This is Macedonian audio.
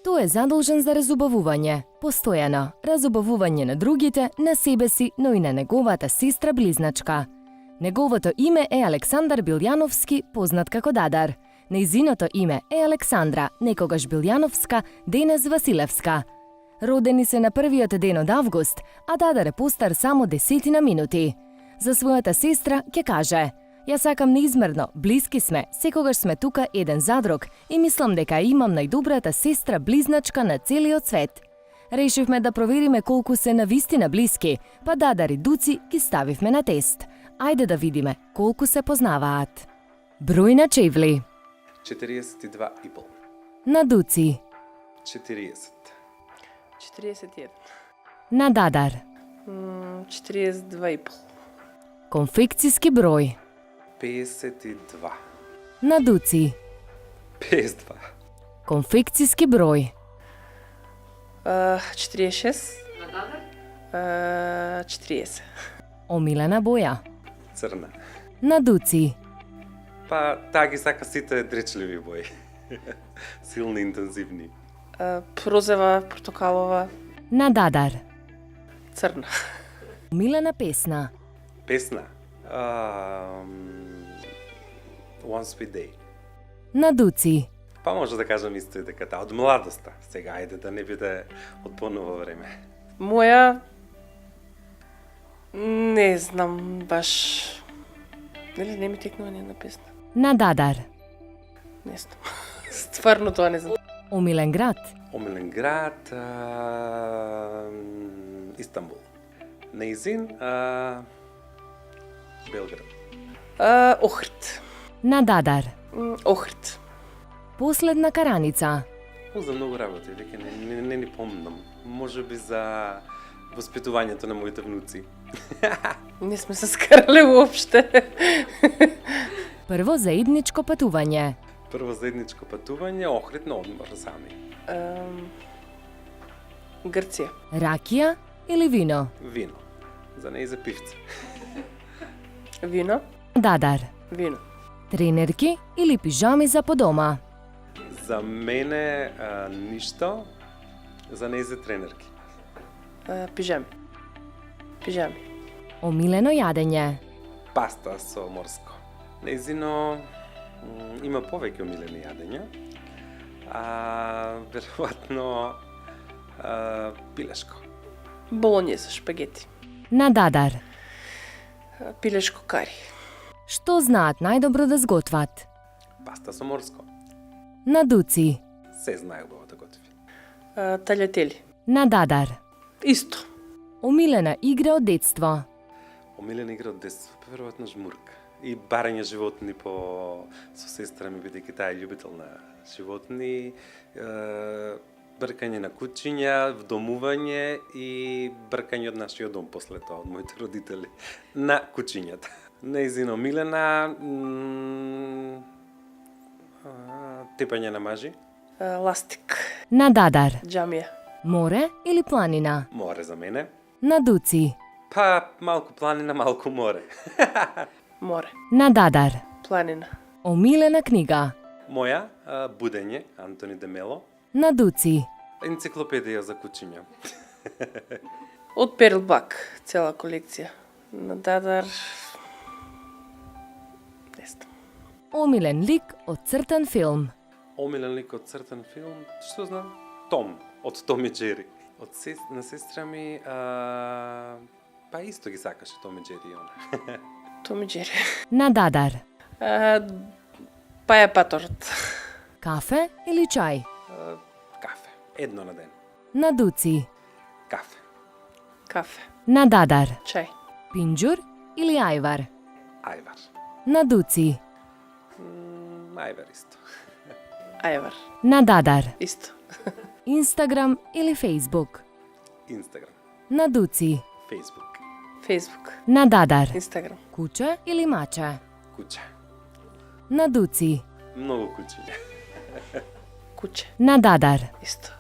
Тој е задолжен за разубавување, постојано, разубавување на другите, на себе си, но и на неговата сестра близначка. Неговото име е Александар Билјановски, познат како Дадар. Нејзиното име е Александра, некогаш Билјановска, денес Василевска. Родени се на првиот ден од август, а Дадар е постар само 10 минути. За својата сестра ќе каже: "Ја сакам неизмерно, блиски сме, секогаш сме тука еден за друг и мислам дека имам најдобрата сестра близначка на целиот свет." Решивме да провериме колку се навистина блиски, па Дадар и Дуци ги ставивме на тест. Ајде да видиме колку се познаваат. Број на чевли. 42,5. На Дуци. 40. 41. На Дадар. 42,5. Конфекцијски број. 52. На Дуци. 52. Конфекцијски број. 46. На Дадар? 40. Омилена боја. Црна. На Дуци. Па, таа ги сака сите дречливи бои. Силни, интензивни. Прозева, портокалова, На Дадар. црна. Омилена песна. Песна. One Sweet Day. На Дуци. Па може да кажам исто и дека таа од младоста. Сега ајде да не биде од поново време. Моја... Не знам баш... Нели не ми текнува ни една песна? На Дадар. Не знам. Стварно тоа не знам. Омилен град. Омилен град, Истанбул. Нејзин, Белград. Охрид. На Дадар. Охрид. Последна караница. За многу работи, веќе не ни помнам. Може би за воспитувањето на моите внуци. Не сме се скарале уопште. Прво заедничко патување. Прво заедничко патување, Охрид на одмор сами. Грција. Ракија или вино? Вино. За неј за пивце. Вино. Дадар. Вино. Тренерки или пижами за по дома? За мене ништо, за неј за тренерки. Пижами. Пижами. Омилено јадење. Паста со морско. Нејзино има повеќе омилени јадења. Веројатно пилешко. Болонјеза, шпагети. На Дадар. Пилешко кари. Што знаат најдобро да сготват? Паста со морско. На Дуци. Се знае убаво да готви. Талјатели. На Дадар. Исто. Омилена игра од детство. Омилена игра од детство, веројатно жмурка. И барање животни со сестра ми, бидејќи таа е љубител на животни, бркање на кучиња, вдомување и бркање од нашиот дом после тоа, од моите родители, на кучињата. Нејзино омилена тепање на мажи. Ластик. На Дадар. Џамија. Море или планина? Море за мене. На Дуци. Па, малку планина, малку море. Море. На Дадар. Планина. Омилена книга. Моја, Будење, Антони Демело. На Дуци. Енциклопедија за кучиња. Од Перлбак, цела колекција. На Дадар... Не знам. Омилен лик од цртан филм. Омилен лик од цртан филм, што знам? Том, од Том и Джери. На сестра ми, па исто ги сакаше Том и Джери и она. Том и Джери. На Дадар. Паја Паторот. Кафе или чај? Кафе, едно на ден. На Дуци. Кафе. Кафе. На Дадар. Чај. Пинџур или ајвар? Ајвар. На Дуци. Ајвар исто. Ајвар. На Дадар. Исто. Инстаграм или Фейсбук? Инстаграм. На Дуци. Фейсбук. Фейсбук. На Дадар. Инстаграм. Куче или маче? Куче. На Дуци. Многу кучиња. Куче. На Дадар. Исто.